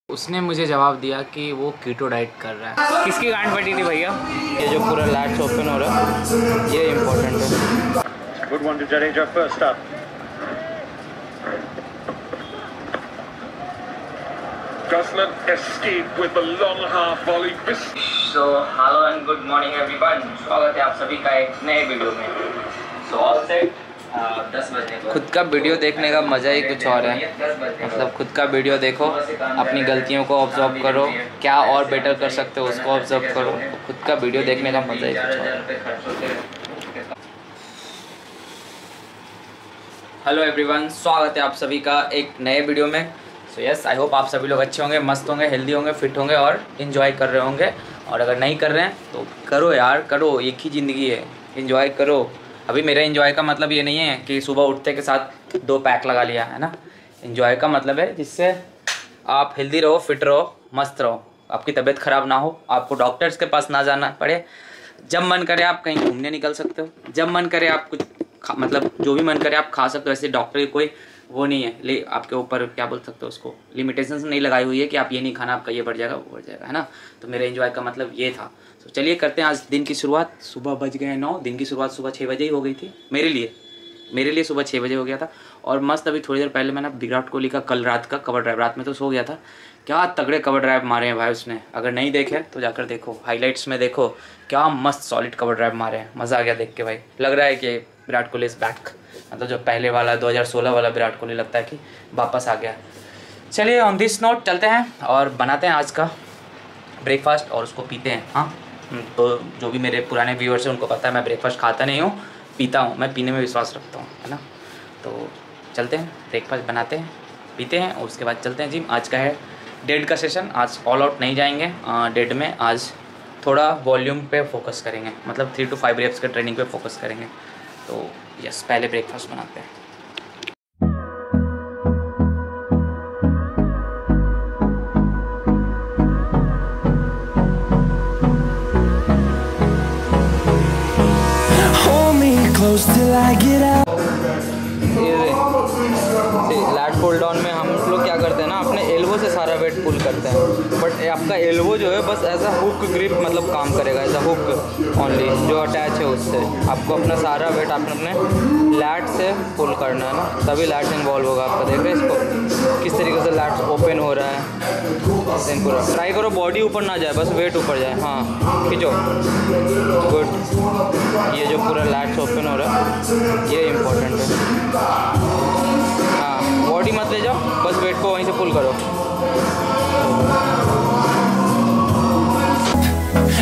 उसने मुझे जवाब दिया कि वो कीटो डाइट कर रहा है। किसकी गांड फटी थी भैया? ये जो पूरा लैट्स ओपन हो रहा है ये इम्पोर्टेंट है। Good one to Jadeja first up. Gosling escaped with the long half volley. So hello and good morning everyone. स्वागत है आप सभी का एक नए वीडियो में। So all set 10 बजने को। खुद का वीडियो देखने का मज़ा ही कुछ और है। मतलब खुद का वीडियो देखो, अपनी गलतियों को ऑब्जर्व करो, क्या और बेटर कर सकते हो उसको ऑब्जर्व करो। खुद का वीडियो देखने का मज़ा ही कुछ और है। हेलो एवरीवन, स्वागत है आप सभी का एक नए वीडियो में। सो यस, आई होप आप सभी लोग अच्छे होंगे, मस्त होंगे, हेल्दी होंगे, फिट होंगे और इन्जॉय कर रहे होंगे। और अगर नहीं कर रहे हैं तो करो यार, करो, एक ही ज़िंदगी है, इन्जॉय करो। अभी मेरा इन्जॉय का मतलब ये नहीं है कि सुबह उठते के साथ 2 पैक लगा लिया है ना। इन्जॉय का मतलब है जिससे आप हेल्दी रहो, फिट रहो, मस्त रहो, आपकी तबीयत ख़राब ना हो, आपको डॉक्टर्स के पास ना जाना पड़े। जब मन करे आप कहीं घूमने निकल सकते हो, जब मन करे आप कुछ मतलब जो भी मन करे आप खा सकते हो। ऐसे डॉक्टर की कोई वो नहीं है, आपके ऊपर क्या बोल सकते हो उसको, लिमिटेशंस नहीं लगाई हुई है कि आप ये नहीं खाना, आपका ये बढ़ जाएगा, वो बढ़ जाएगा, है ना। तो मेरा एंजॉय का मतलब ये था। तो चलिए करते हैं आज दिन की शुरुआत। सुबह बज गए 9, दिन की शुरुआत सुबह 6 बजे ही हो गई थी मेरे लिए सुबह 6 बजे हो गया था। और मस्त अभी थोड़ी देर पहले मैंने विराट कोहली का कल रात का कवर ड्राइव, रात में तो सो गया था, क्या तगड़े कवर ड्राइव मारे हैं भाई उसने। अगर नहीं देखे तो जाकर देखो, हाईलाइट्स में देखो, क्या मस्त सॉलिड कवर ड्राइव मारे हैं। मज़ा आ गया देख के भाई। लग रहा है कि विराट कोहली इज़ बैक, मतलब जो पहले वाला 2016 वाला विराट कोहली लगता है कि वापस आ गया। चलिए ऑन दिस नोट चलते हैं और बनाते हैं आज का ब्रेकफास्ट और उसको पीते हैं। हाँ, तो जो भी मेरे पुराने व्यूअर्स हैं उनको पता है मैं ब्रेकफास्ट खाता नहीं हूँ, पीता हूँ। मैं पीने में विश्वास रखता हूँ, है ना। तो चलते हैं, ब्रेकफास्ट बनाते हैं, पीते हैं और उसके बाद चलते हैं जिम। आज का है डेड का सेशन। आज ऑल आउट नहीं जाएंगे डेड में, आज थोड़ा वॉल्यूम पे फोकस करेंगे, मतलब 3 to 5 रेप्स के ट्रेनिंग पे फोकस करेंगे। तो यस, पहले ब्रेकफास्ट बनाते हैं। लैट पुल डाउन में हम लोग क्या करते हैं ना, अपने एल्बो से सारा वेट पुल करते हैं, बट आपका एल्बो जो है बस ऐसा हुक ग्रिप मतलब काम करेगा, ऐसा हुक ओनली जो अटैच है उससे। आपको अपना सारा वेट आपने अपने लैट से पुल करना है ना, तभी लैट इन्वॉल्व होगा आपका। देख रहे हैं इसको किस तरीके से लैट्स ओपन हो रहा है। सेम पूरा ट्राई करो, बॉडी ऊपर ना जाए, बस वेट ऊपर जाए। हाँ, खींचो, गुड। ये जो पूरा लैट्स ओपन हो रहा है ये इम्पोर्टेंट है। हाँ, बॉडी मत ले जाओ, बस वेट को वहीं से पुल करो।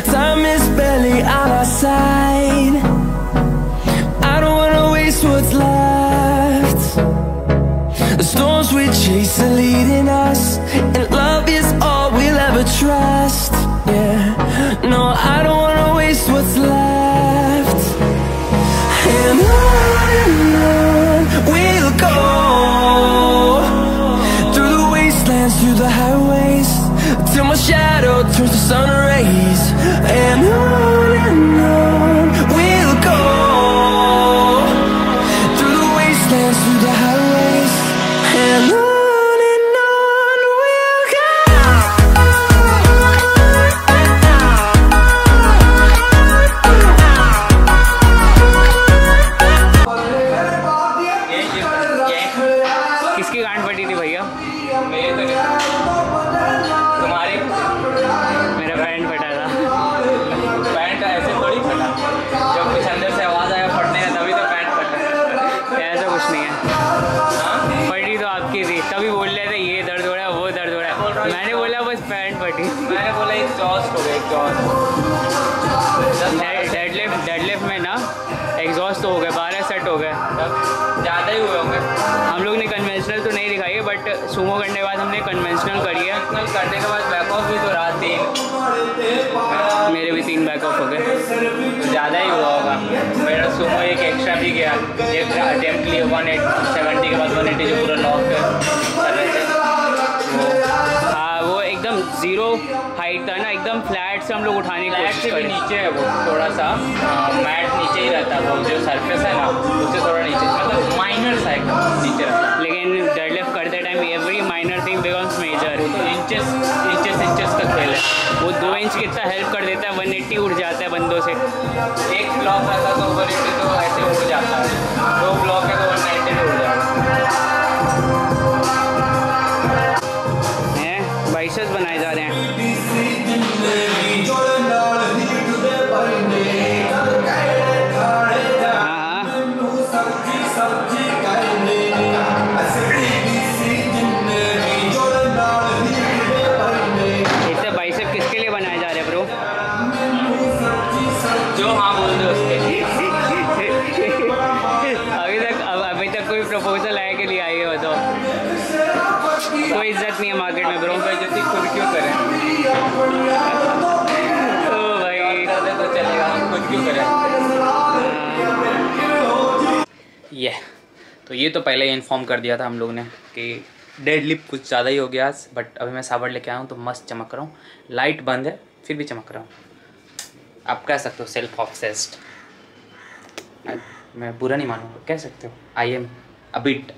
Time is barely on our side. I don't wanna waste what's left. The storms we chase are leading us, and love is all we'll ever trust. Yeah, no, I don't wanna waste what's left. And on we'll go, through the wastelands, through the highways, till my shadow turns to sun rays. And on we'll go, through the wastelands, through the highways, and on we'll go. किसकी गांड फटी थी भैया? मेरे तो नहीं, तुम्हारी? मेरा पैंट फटा था। पैंट ऐसे थोड़ी फटा, जब कुछ अंदर से आवाज़ आया फटने का तभी तो पैंट फटा। ऐसा कुछ नहीं है, फटी तो आपकी थी, तभी बोल रहे थे ये दर्द हो रहा है, वो दर्द हो रहा है। मैंने बोला बस पैंट फटी। मैंने बोला एग्जॉस्ट हो गया, एग्जॉस्ट। डेडलिफ्ट में ना एग्जॉस्ट तो हो गए, 12 सेट हो गए, तब ज़्यादा ही हुए होंगे। हम लोग ने कन्वेंशनल तो नहीं दिखाई है, बट सुमो करने के बाद हमने कन्वेंशनल करी है। कन्वेंशनल करने के बाद बैक ऑफ भी तो रहा 3, मेरे भी 3 बैक ऑफ हो गए, तो ज़्यादा ही हुआ होगा। मेरा सुमो एक एक्स्ट्रा भी गया, एक अटेम्प्ट लिए 170 के बाद 180 जो पूरा लॉक कर रहे थे वो। हाँ, वो एकदम 0 हाइट था ना, एकदम फ्लैट से हम लोग उठाने की फ्लैट कोशिश से भी करें। नीचे है वो, थोड़ा सा मैट नीचे ही रहता है, वो जो सरफेस है ना उससे थोड़ा नीचे, मतलब माइनर सा एकदम नीचे रहता है। लेकिन डेडलिफ्ट करते time every minor thing becomes major. Inches का खेल है। वो 2 इंच कितना हेल्प कर देता है, 180 उड़ जाता है बंदों से। एक ब्लॉक रहता तो 180 तो ऐसे उड़ जाता है, 2 ब्लॉक है तो 190 उड़ जाता है। बाइसेप्स बनाए जा रहे हैं। इतने बाइसेप किसके लिए बनाए जा रहे हैं ब्रो? जो हाँ बोल दो उसके। अभी तक कोई प्रपोजल आया कि लिए आई है बताओ? कोई इज्जत नहीं है मार्केट में ब्रो। बेइज्जती खुद क्यों करें? ओ भाई कर दे तो चलेगा, हम खुद क्यों करें? तो ये तो पहले ही इन्फॉर्म कर दिया था हम लोग ने कि डेडलिफ्ट कुछ ज़्यादा ही हो गया आज, बट अभी मैं साबर लेके आया हूँ तो मस्त चमक रहा हूँ। लाइट बंद है फिर भी चमक रहा हूँ। आप कह सकते हो सेल्फ ऑब्सेस्ड, मैं बुरा नहीं मानूंगा, कह सकते हो आई एम अ बिट,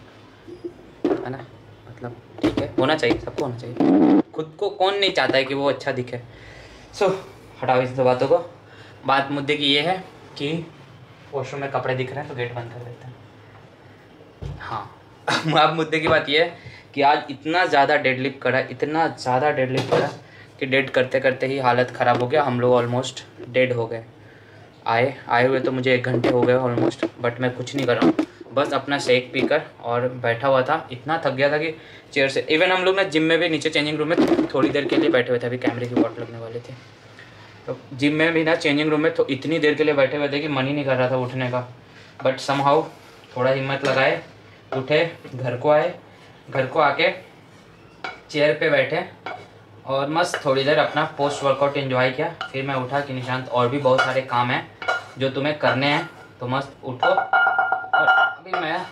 है ना? मतलब ठीक है, होना चाहिए, सबको होना चाहिए। खुद को कौन नहीं चाहता है कि वो अच्छा दिखे। सो हटाओ इस दो बातों को। बात मुद्दे की ये है कि वॉशरूम में कपड़े दिख रहे हैं तो गेट बंद कर देते हैं। हाँ अब मुद्दे की बात ये है कि आज इतना ज़्यादा डेडलिफ्ट करा, इतना ज़्यादा डेडलिफ्ट करा कि डेड करते करते ही हालत ख़राब हो गया। हम लोग ऑलमोस्ट डेड हो गए। आए हुए तो मुझे 1 घंटे हो गए ऑलमोस्ट, बट मैं कुछ नहीं कर रहा हूँ, बस अपना शेक पीकर और बैठा हुआ था। इतना थक गया था कि चेयर से, इवन हम लोग ना जिम में भी नीचे चेंजिंग रूम में थोड़ी देर के लिए बैठे हुए थे, अभी कैमरे की वॉट लगने वाले थे तो जिम में भी ना चेंजिंग रूम में तो इतनी देर के लिए बैठे हुए थे कि मन ही नहीं कर रहा था उठने का। बट समहाउ थोड़ा हिम्मत लगाए, उठे, घर को आए, घर को आके चेयर पे बैठे और मस्त थोड़ी देर अपना पोस्ट वर्कआउट एंजॉय किया। फिर मैं उठा कि निशांत और भी बहुत सारे काम हैं जो तुम्हें करने हैं, तो मस्त उठो। और अभी मैं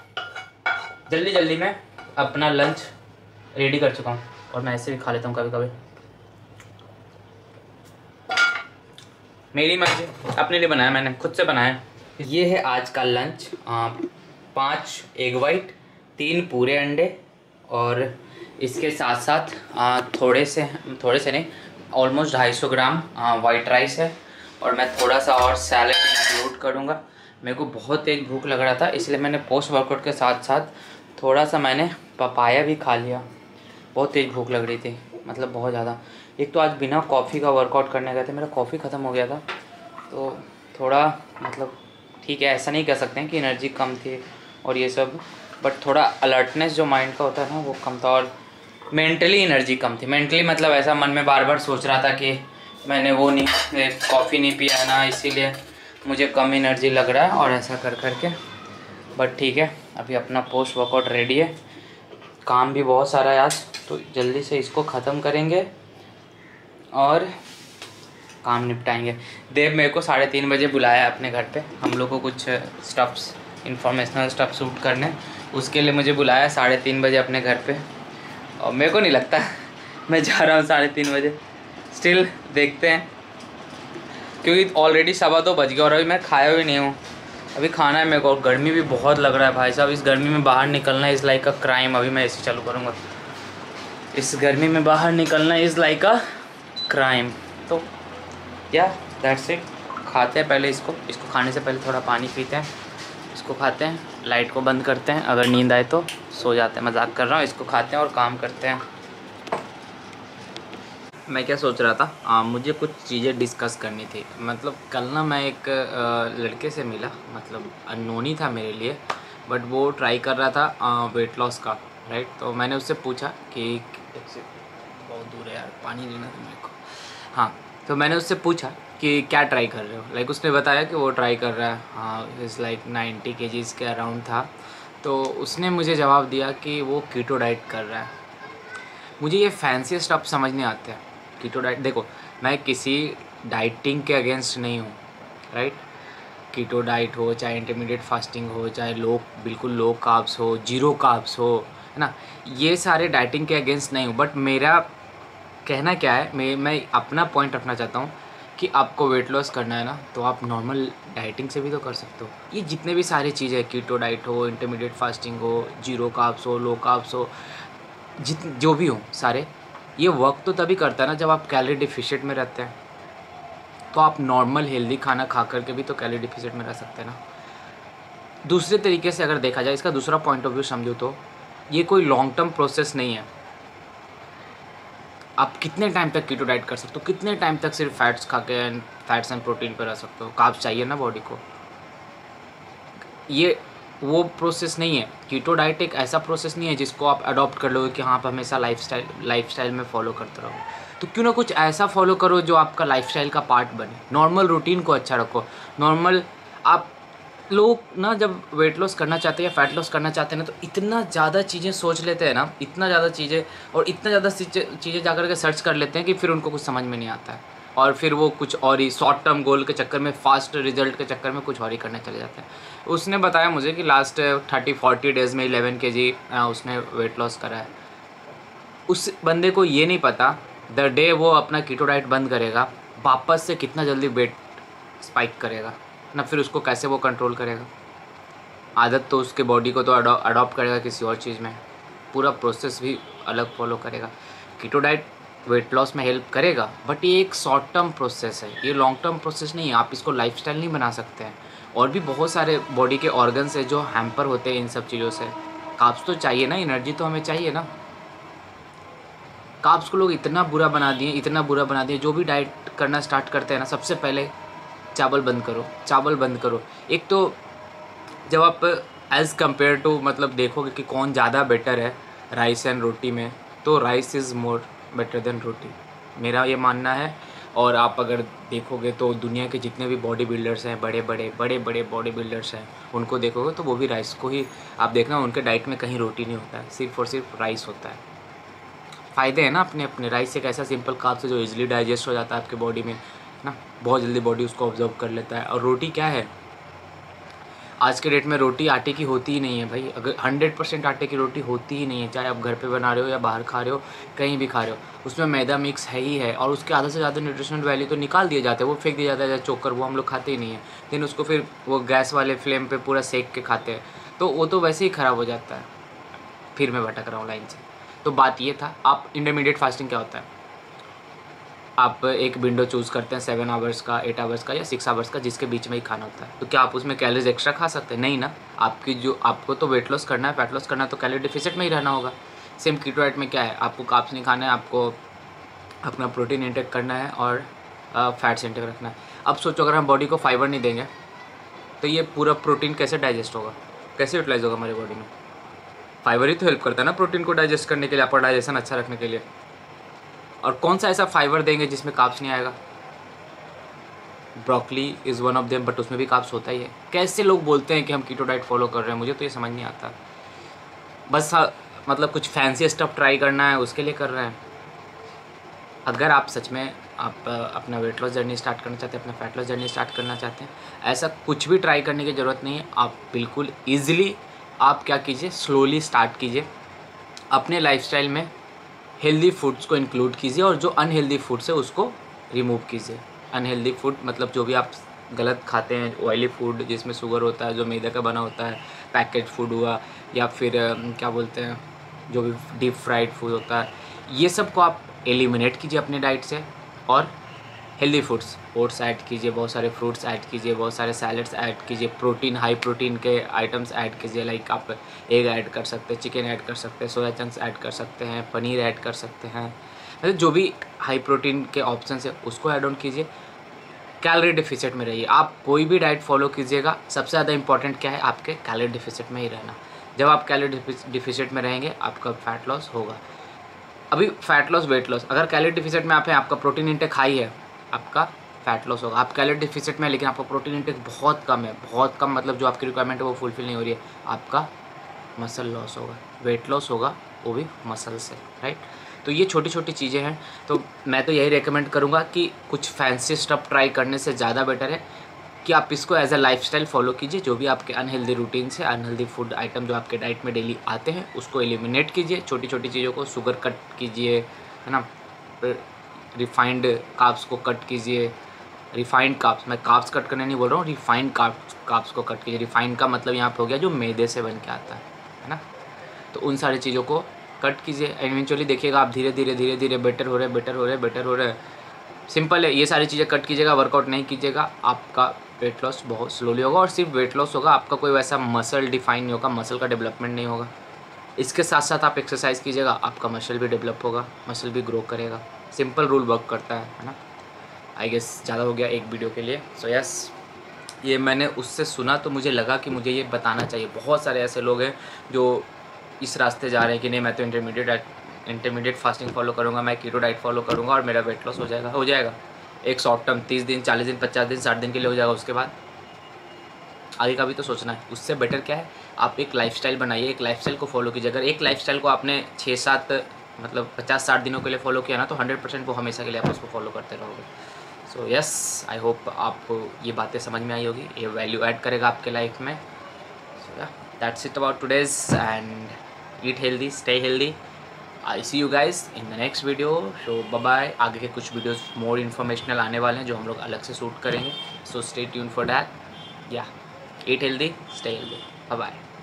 जल्दी में अपना लंच रेडी कर चुका हूँ और मैं ऐसे भी खा लेता हूँ कभी कभी। मेरी मर्जी, अपने लिए बनाया, मैंने खुद से बनाया। ये है आज का लंच। 5 एग वाइट, 3 पूरे अंडे और इसके साथ साथ थोड़े से नहीं, ऑलमोस्ट 250 ग्राम वाइट राइस है और मैं थोड़ा सा और सैलड इंक्लूड करूँगा। मेरे को बहुत तेज भूख लग रहा था, इसलिए मैंने पोस्ट वर्कआउट के साथ साथ थोड़ा सा मैंने पपाया भी खा लिया। बहुत तेज भूख लग रही थी, मतलब बहुत ज़्यादा। एक तो आज बिना कॉफ़ी का वर्कआउट करने गए थे, मेरा कॉफ़ी ख़त्म हो गया था, तो थोड़ा मतलब ठीक है, ऐसा नहीं कह सकते हैं कि एनर्जी कम थी और ये सब, बट थोड़ा अलर्टनेस जो माइंड का होता है ना वो कम था और मेंटली एनर्जी कम थी। मेंटली मतलब ऐसा मन में बार बार सोच रहा था कि मैंने वो नहीं, कॉफ़ी नहीं पिया ना, इसीलिए मुझे कम एनर्जी लग रहा है और ऐसा कर के। बट ठीक है, अभी अपना पोस्ट वर्कआउट रेडी है। काम भी बहुत सारा है आज, तो जल्दी से इसको ख़त्म करेंगे और काम निपटाएंगे। देव मेरे को 3:30 बजे बुलाया अपने घर पे, हम लोग को कुछ स्टफ्स, इन्फॉर्मेशनल स्टफ शूट करने, उसके लिए मुझे बुलाया 3:30 बजे अपने घर पे। और मेरे को नहीं लगता मैं जा रहा हूँ 3:30 बजे, स्टिल देखते हैं, क्योंकि ऑलरेडी 2:15 बज गया और अभी मैं खाया भी नहीं हूँ। अभी खाना है मेरे को, और गर्मी भी बहुत लग रहा है भाई साहब। इस गर्मी में बाहर निकलना इज़ लाइक अ क्राइम। अभी मैं ऐसे चालू करूँगा, इस गर्मी में बाहर निकलना इज़ लाइक अ क्राइम। तो या दैट्स इट, खाते हैं पहले इसको खाने से पहले थोड़ा पानी पीते हैं, इसको खाते हैं, लाइट को बंद करते हैं, अगर नींद आए तो सो जाते हैं। मजाक कर रहा हूँ, इसको खाते हैं और काम करते हैं। मैं क्या सोच रहा था, मुझे कुछ चीज़ें डिस्कस करनी थी। मतलब कल ना मैं एक लड़के से मिला, मतलब अननोन ही था मेरे लिए, बट वो ट्राई कर रहा था वेट लॉस का, राइट। तो मैंने उससे पूछा कि बहुत दूर है यार, पानी लेना था मेरे को। हाँ, तो मैंने उससे पूछा कि क्या ट्राई कर रहे हो। लाइक उसने बताया कि वो ट्राई कर रहा है, हाँ, इज़ लाइक 90 kgs के अराउंड था। तो उसने मुझे जवाब दिया कि वो कीटो डाइट कर रहा है। मुझे ये फैंसी स्टफ समझ नहीं आते हैं। कीटो डाइट, देखो मैं किसी डाइटिंग के अगेंस्ट नहीं हूँ, राइट। कीटो डाइट हो, चाहे इंटरमीडिएट फास्टिंग हो, चाहे बिल्कुल लो कार्ब्स हो, जीरो कार्ब्स हो, है ना, ये सारे डाइटिंग के अगेंस्ट नहीं हूँ। बट मेरा कहना क्या है, मैं अपना पॉइंट रखना चाहता हूँ कि आपको वेट लॉस करना है ना, तो आप नॉर्मल डाइटिंग से भी तो कर सकते हो। ये जितने भी सारी चीज़ें, कीटो डाइट हो, इंटरमीडिएट फास्टिंग हो, जीरो कार्ब्स हो, लो कार्ब्स हो, जो भी हो सारे, ये वर्क तो तभी करता है ना जब आप कैलोरी डिफिशिट में रहते हैं। तो आप नॉर्मल हेल्दी खाना खा करके भी तो कैलोरी डिफिशिट में रह सकते हैं ना। दूसरे तरीके से अगर देखा जाए, इसका दूसरा पॉइंट ऑफ व्यू समझो तो ये कोई लॉन्ग टर्म प्रोसेस नहीं है। आप कितने टाइम तक कीटो डाइट कर सकते हो, कितने टाइम तक सिर्फ फैट्स खा के फैट्स एंड प्रोटीन पर रह सकते हो। कार्ब्स चाहिए ना बॉडी को, ये वो प्रोसेस नहीं है। कीटो डाइट एक ऐसा प्रोसेस नहीं है जिसको आप अडॉप्ट कर लोगे कि हाँ आप हमेशा लाइफस्टाइल में फॉलो करते रहो। तो क्यों ना कुछ ऐसा फॉलो करो जो आपका लाइफस्टाइल का पार्ट बने। नॉर्मल रूटीन को अच्छा रखो। नॉर्मल आप लोग ना जब वेट लॉस करना चाहते हैं या फैट लॉस करना चाहते हैं ना, तो इतना ज़्यादा चीज़ें सोच लेते हैं ना, इतना ज़्यादा चीज़ें और इतना ज़्यादा चीज़ें जा कर के सर्च कर लेते हैं कि फिर उनको कुछ समझ में नहीं आता है। और फिर वो कुछ और ही शॉर्ट टर्म गोल के चक्कर में, फास्ट रिजल्ट के चक्कर में कुछ और ही करने चले जाते हैं। उसने बताया मुझे कि लास्ट 30-40 डेज़ में 11 kg उसने वेट लॉस करा है। उस बंदे को ये नहीं पता द डे वो अपना कीटो डाइट बंद करेगा, वापस से कितना जल्दी वेट स्पाइक करेगा ना, फिर उसको कैसे वो कंट्रोल करेगा। आदत तो उसके बॉडी को तो अडॉप्ट करेगा किसी और चीज़ में, पूरा प्रोसेस भी अलग फॉलो करेगा। कीटो डाइट वेट लॉस में हेल्प करेगा, बट ये एक शॉर्ट टर्म प्रोसेस है, ये लॉन्ग टर्म प्रोसेस नहीं है। आप इसको लाइफस्टाइल नहीं बना सकते हैं। और भी बहुत सारे बॉडी के ऑर्गन्स है जो हैम्पर होते हैं इन सब चीज़ों से। कार्ब्स तो चाहिए ना, एनर्जी तो हमें चाहिए ना। कार्ब्स को लोग इतना बुरा बना दिए, जो भी डाइट करना स्टार्ट करते हैं ना, सबसे पहले चावल बंद करो। एक तो जब आप एज़ कम्पेयर टू मतलब देखोगे कि कौन ज़्यादा बेटर है राइस एंड रोटी में, तो rice is more better than roti, मेरा ये मानना है। और आप अगर देखोगे तो दुनिया के जितने भी बॉडी बिल्डर्स हैं, बड़े बड़े बॉडी बिल्डर्स हैं, उनको देखोगे तो वो भी राइस को ही आप देखना, उनके डाइट में कहीं रोटी नहीं होता है, सिर्फ और सिर्फ राइस होता है। फ़ायदे हैं ना अपने। राइस एक ऐसा सिंपल कार्ब है जो इजीली डाइजेस्ट हो जाता है आपके बॉडी में ना, बहुत जल्दी बॉडी उसको ऑब्जर्व कर लेता है। और रोटी क्या है, आज के डेट में रोटी आटे की होती ही नहीं है भाई। अगर 100% आटे की रोटी होती ही नहीं है, चाहे आप घर पे बना रहे हो या बाहर खा रहे हो, कहीं भी खा रहे हो, उसमें मैदा मिक्स है ही है। और उसके आधा से ज़्यादा न्यूट्रिशनल वैल्यू तो निकाल दिए जाते हैं, वो फेंक दिया जाता है चोकर, वो हम लोग खाते ही नहीं है। लेकिन उसको फिर वो गैस वाले फ्लेम पे पूरा सेक के खाते हैं, तो वो तो वैसे ही ख़राब हो जाता है। फिर मैं भटक रहा हूँ लाइन से। तो बात ये था, आप इंटरमीडिएट फास्टिंग क्या होता है, आप एक विंडो चूज़ करते हैं 7 आवर्स का, 8 आवर्स का या 6 आवर्स का, जिसके बीच में ही खाना होता है। तो क्या आप उसमें कैलोरीज एक्स्ट्रा खा सकते हैं? नहीं ना। आपको तो वेट लॉस करना है, फैट लॉस करना है, तो कैलोरी डिफिसिट में ही रहना होगा। सेम कीटो डाइट में क्या है, आपको कार्ब्स नहीं खाना है, आपको अपना प्रोटीन इंटेक करना है और फैट्स इंटेक रखना है। अब सोचो अगर हम बॉडी को फाइबर नहीं देंगे तो ये पूरा प्रोटीन कैसे डाइजेस्ट होगा, कैसे यूटिलाइज होगा हमारी बॉडी में। फाइबर ही तो हेल्प करता है ना प्रोटीन को डाइजेस्ट करने के लिए, आपका डाइजेशन अच्छा रखने के लिए। और कौन सा ऐसा फाइबर देंगे जिसमें कार्ब्स नहीं आएगा? Broccoli is one of them, but उसमें भी कार्ब्स होता ही है। कैसे लोग बोलते हैं कि हम कीटो डाइट फॉलो कर रहे हैं, मुझे तो ये समझ नहीं आता। बस मतलब कुछ फैंसी स्टफ ट्राई करना है उसके लिए कर रहे हैं। अगर आप सच में आप अपना वेट लॉस जर्नी स्टार्ट करना चाहते हैं, अपना फैट लॉस जर्नी स्टार्ट करना चाहते हैं, ऐसा कुछ भी ट्राई करने की ज़रूरत नहीं है। आप बिल्कुल ईजिली आप क्या कीजिए, स्लोली स्टार्ट कीजिए, अपने लाइफस्टाइल में हेल्दी फूड्स को इंक्लूड कीजिए और जो अनहेल्दी फूड्स है उसको रिमूव कीजिए। अनहेल्दी फूड मतलब जो भी आप गलत खाते हैं, ऑयली फूड जिसमें शुगर होता है, जो मैदा का बना होता है, पैकेज फूड हुआ, या फिर क्या बोलते हैं जो भी डीप फ्राइड फूड होता है, ये सब को आप एलिमिनेट कीजिए अपने डाइट से। और हेल्दी फूड्स, ओट्स ऐड कीजिए, बहुत सारे फ्रूट्स ऐड कीजिए, बहुत सारे सैलड्स ऐड कीजिए, प्रोटीन हाई प्रोटीन के आइटम्स ऐड कीजिए। लाइक आप एग ऐड कर सकते हैं, चिकन ऐड कर सकते हैं, सोया चंक्स ऐड कर सकते हैं, पनीर ऐड कर सकते हैं, मतलब जो भी हाई प्रोटीन के ऑप्शन है उसको ऐड ऑन कीजिए। कैलोरी डिफिसिट में रहिए। आप कोई भी डाइट फॉलो कीजिएगा, सबसे ज़्यादा इंपॉर्टेंट क्या है, आपके कैलोरी डिफिसिट में ही रहना। जब आप कैलोरी डिफिसिट में रहेंगे आपका फैट लॉस होगा। अभी फैट लॉस, वेट लॉस, अगर कैलोरी डिफिसिट में आप हैं, आपका प्रोटीन इंटेक हाई है, आपका फैट लॉस होगा। आप कैलोरी डिफिसिट में है लेकिन आपका प्रोटीन इंटेक बहुत कम है, बहुत कम, मतलब जो आपकी रिक्वायरमेंट है वो फुलफिल नहीं हो रही है, आपका मसल लॉस होगा, वेट लॉस होगा, वो भी मसल से, राइट। तो ये छोटी छोटी चीज़ें हैं। तो मैं तो यही रेकमेंड करूँगा कि कुछ फैंसी स्टफ ट्राई करने से ज़्यादा बेटर है कि आप इसको एज अ लाइफस्टाइल फॉलो कीजिए। जो भी आपके अनहेल्दी रूटीन से, अनहेल्दी फूड आइटम जो आपके डाइट में डेली आते हैं उसको एलिमिनेट कीजिए। छोटी छोटी चीज़ों को, शुगर कट कीजिए, है ना, रिफाइंड कार्ब्स को कट कीजिए। रिफाइंड कार्ब्स, मैं कार्ब्स कट करने नहीं बोल रहा हूँ, रिफाइंड कार्ब्स को कट कीजिए। रिफाइंड का मतलब यहाँ पे हो गया जो मैदे से बन के आता है ना। तो उन सारी चीज़ों को कट कीजिए, इवेंचुअली देखिएगा आप धीरे धीरे बेटर हो रहे हैं। सिंपल है, ये सारी चीज़ें कट कीजिएगा, वर्कआउट नहीं कीजिएगा, आपका वेट लॉस बहुत स्लोली होगा। और सिर्फ वेट लॉस होगा, आपका कोई वैसा मसल डिफाइन नहीं होगा, मसल का डेवलपमेंट नहीं होगा। इसके साथ साथ आप एक्सरसाइज कीजिएगा, आपका मसल भी डेवलप होगा, मसल भी ग्रो करेगा। सिंपल रूल वर्क करता है ना। आई गेस ज़्यादा हो गया एक वीडियो के लिए। सो यस, ये मैंने उससे सुना तो मुझे लगा कि मुझे ये बताना चाहिए। बहुत सारे ऐसे लोग हैं जो इस रास्ते जा रहे हैं कि नहीं मैं तो इंटरमीडिएट फास्टिंग फॉलो करूँगा, मैं कीटो डाइट फॉलो करूँगा और मेरा वेट लॉस हो जाएगा। एक शॉर्ट टर्म 30 दिन 40 दिन 50 दिन 60 दिन के लिए हो जाएगा, उसके बाद आगे का भी तो सोचना है। उससे बेटर क्या है, आप एक लाइफस्टाइल बनाइए, एक लाइफस्टाइल को फॉलो कीजिए। अगर एक लाइफस्टाइल को आपने 6-7 मतलब 50-60 दिनों के लिए फॉलो किया ना, तो 100% वो हमेशा के लिए आप उसको फॉलो करते रहोगे। सो यस, आई होप आपको ये बातें समझ में आई होगी, ये वैल्यू ऐड करेगा आपके लाइफ में। सो या that's it about today's and eat healthy, stay healthy. I see you guys in the next video. So bye bye. आगे के कुछ वीडियोस मोर इन्फॉर्मेशनल आने वाले हैं जो हम लोग अलग से शूट करेंगे। So stay tune for that. Yeah eat healthy, stay healthy. Bye bye.